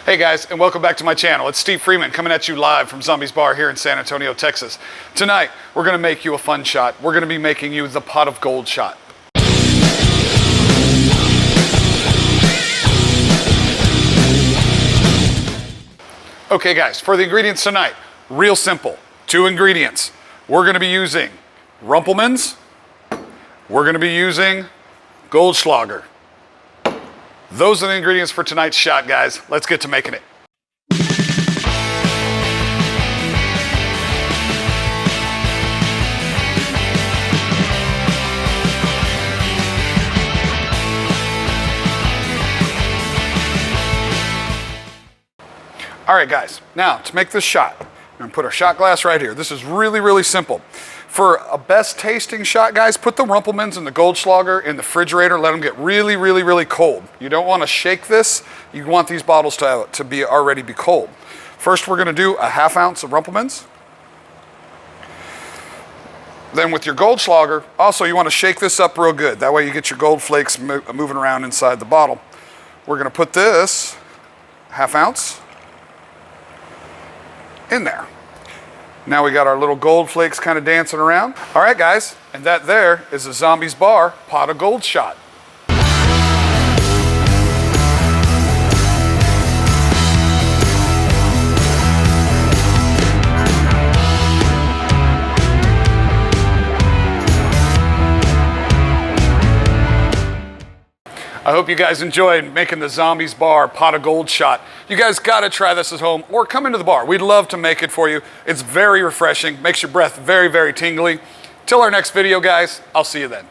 Hey guys, and welcome back to my channel. It's Steve Freeman coming at you live from Zombies Bar here in San Antonio, Texas. Tonight, we're gonna make you a fun shot. We're gonna be making you the pot of gold shot. Okay guys, for the ingredients tonight, real simple. 2 ingredients. We're gonna be using Rumple Minze. We're gonna be using Goldschlager. Those are the ingredients for tonight's shot, guys. Let's get to making it. All right, guys, now to make this shot, I'm gonna put our shot glass right here. This is really, really simple. For a best tasting shot, guys, put the Rumple Minze and the Goldschlager in the refrigerator. Let them get really, really, really cold. You don't want to shake this. You want these bottles to be already be cold. First, we're going to do a ½ ounce of Rumple Minze. Then with your Goldschlager, also you want to shake this up real good. That way you get your gold flakes moving around inside the bottle. We're going to put this ½ ounce in there. Now we got our little gold flakes kind of dancing around. All right, guys, and that there is a Zombies Bar pot of gold shot. I hope you guys enjoyed making the Zombies Bar pot of gold shot. You guys gotta try this at home or come into the bar. We'd love to make it for you. It's very refreshing, makes your breath very, very tingly. Till our next video, guys, I'll see you then.